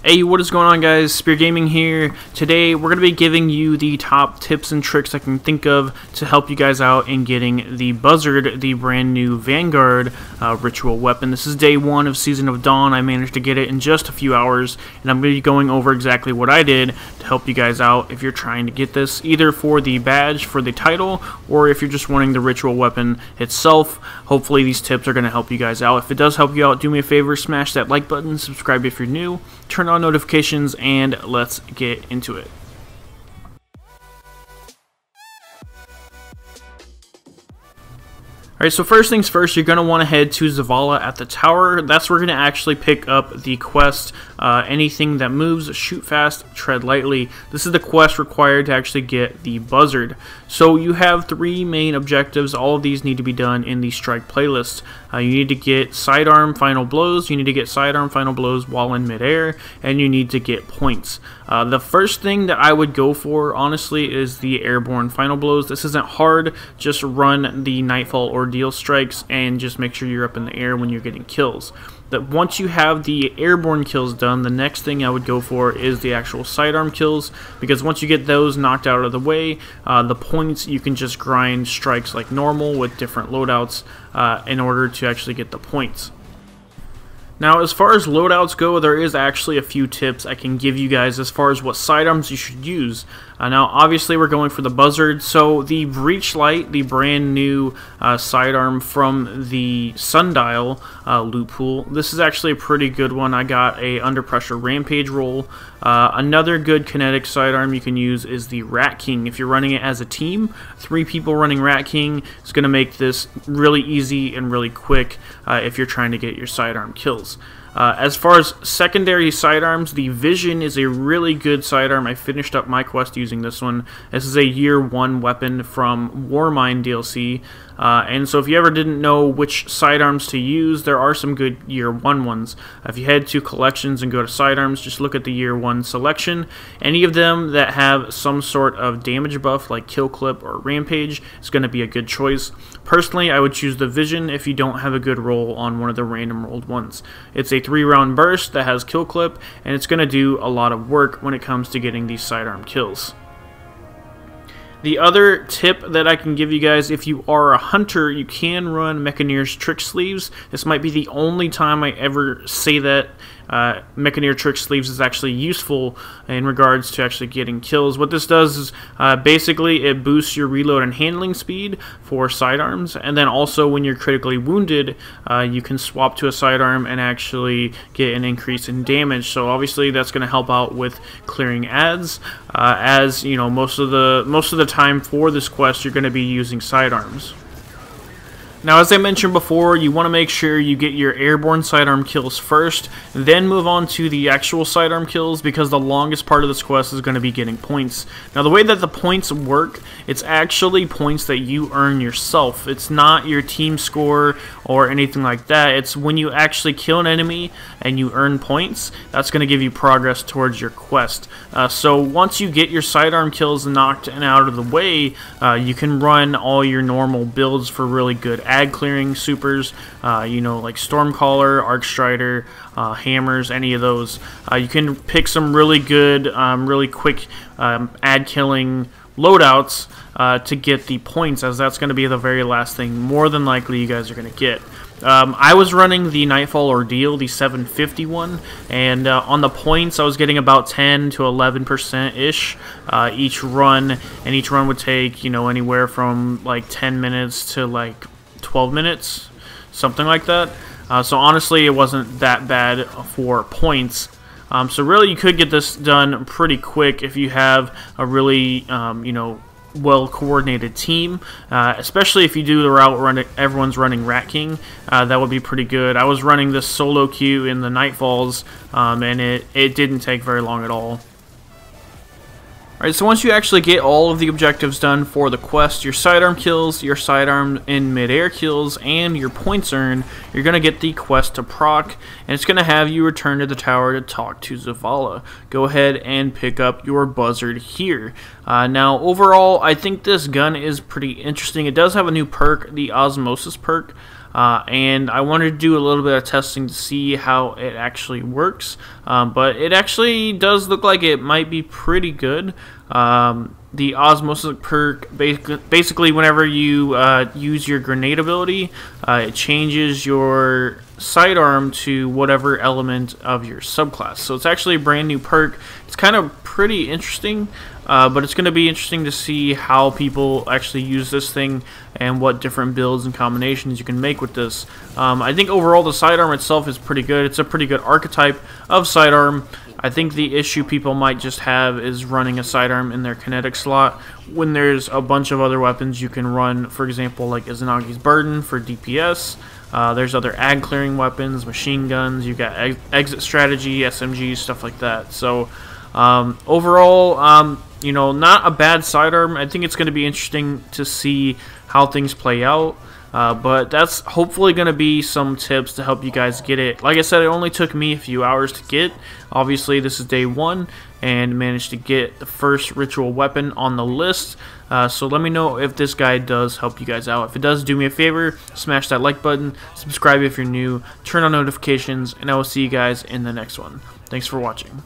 Hey, what is going on, guys? Spear Gaming here. Today we're going to be giving you the top tips and tricks I can think of to help you guys out in getting the Buzzard, the brand new Vanguard ritual weapon. This is day 1 of Season of Dawn. I managed to get it in just a few hours, and I'm going to be going over exactly what I did to help you guys out if you're trying to get this, either for the badge, for the title, or if you're just wanting the ritual weapon itself. Hopefully these tips are going to help you guys out. If it does help you out, do me a favor, smash that like button, subscribe if you're new, turn on notifications, and let's get into it. Alright, so first things first, you're going to want to head to Zavala at the tower. That's where we're going to actually pick up the quest, anything that moves, shoot fast, tread lightly. This is the quest required to actually get the Buzzard. So you have 3 main objectives. All of these need to be done in the strike playlist. You need to get sidearm final blows, you need to get sidearm final blows while in midair, and you need to get points. The first thing that I would go for, honestly, is the airborne final blows. This isn't hard, just run the Nightfall Ordeal strikes and just make sure you're up in the air when you're getting kills. That once you have the airborne kills done, the next thing I would go for is the actual sidearm kills, because once you get those knocked out of the way, the points, you can just grind strikes like normal with different loadouts in order to actually get the points. Now, as far as loadouts go, there is actually a few tips I can give you guys as far as what sidearms you should use. Now, obviously, we're going for the Buzzard, so the Breach Light, the brand new sidearm from the Sundial loot pool, this is actually a pretty good one. I got a Under Pressure Rampage roll. Another good kinetic sidearm you can use is the Rat King. If you're running it as a team, 3 people running Rat King is going to make this really easy and really quick if you're trying to get your sidearm kills. As far as secondary sidearms, the Vision is a really good sidearm. I finished up my quest using this one. This is a Year 1 weapon from Warmind DLC. And so if you ever didn't know which sidearms to use, there are some good Year 1 ones. If you head to Collections and go to Sidearms, just look at the Year 1 selection. Any of them that have some sort of damage buff like Kill Clip or Rampage is going to be a good choice. Personally, I would choose the Vision if you don't have a good roll on one of the random rolled ones. It's a 3-round burst that has Kill Clip, and it's going to do a lot of work when it comes to getting these sidearm kills. The other tip that I can give you guys, if you are a hunter, you can run Mechaneer's Trick Sleeves. This might be the only time I ever say that Mechaneer Trick Sleeves is actually useful in regards to actually getting kills. What this does is basically it boosts your reload and handling speed for sidearms, and then also when you're critically wounded, you can swap to a sidearm and actually get an increase in damage. So obviously that's going to help out with clearing ads, as you know, most of the time for this quest you're going to be using sidearms. Now, as I mentioned before, you want to make sure you get your airborne sidearm kills first, then move on to the actual sidearm kills, because the longest part of this quest is going to be getting points. Now, the way that the points work, it's actually points that you earn yourself. It's not your team score or anything like that. It's when you actually kill an enemy and you earn points, that's going to give you progress towards your quest. So once you get your sidearm kills knocked and out of the way, you can run all your normal builds for really good ag clearing supers, you know, like Stormcaller, Arcstrider, Hammers, any of those. You can pick some really good, really quick ad killing loadouts to get the points, as that's going to be the very last thing more than likely you guys are going to get. I was running the Nightfall Ordeal, the 750 one, and on the points I was getting about 10 to 11%-ish each run, and each run would take, you know, anywhere from like 10 minutes to like 12 minutes, something like that. So honestly, it wasn't that bad for points. So really, you could get this done pretty quick if you have a really, you know, well-coordinated team, especially if you do the route everyone's running Rat King. That would be pretty good. I was running this solo queue in the Nightfalls, and it didn't take very long at all. Alright, so once you actually get all of the objectives done for the quest, your sidearm kills, your sidearm in midair kills, and your points earned, you're going to get the quest to proc, and it's going to have you return to the tower to talk to Zavala. Go ahead and pick up your Buzzard here. Now, overall, I think this gun is pretty interesting. It does have a new perk, the Osmosis perk. and I wanted to do a little bit of testing to see how it actually works, but it actually does look like it might be pretty good. The Osmosis perk, basically whenever you use your grenade ability, it changes your sidearm to whatever element of your subclass. So it's actually a brand new perk. It's kind of pretty interesting, but it's going to be interesting to see how people actually use this thing and what different builds and combinations you can make with this. I think overall the sidearm itself is pretty good. It's a pretty good archetype of sidearm. I think the issue people might just have is running a sidearm in their kinetic slot when there's a bunch of other weapons you can run, for example, like Izanagi's Burden for DPS. There's other ag clearing weapons, machine guns, you got exit strategy, SMGs, stuff like that. So overall, you know, not a bad sidearm. I think it's going to be interesting to see how things play out. But that's hopefully going to be some tips to help you guys get it. Like I said, it only took me a few hours to get. Obviously, this is day 1 and managed to get the first ritual weapon on the list. So let me know if this guide does help you guys out. If it does, do me a favor, smash that like button, subscribe if you're new, turn on notifications, and I will see you guys in the next one. Thanks for watching.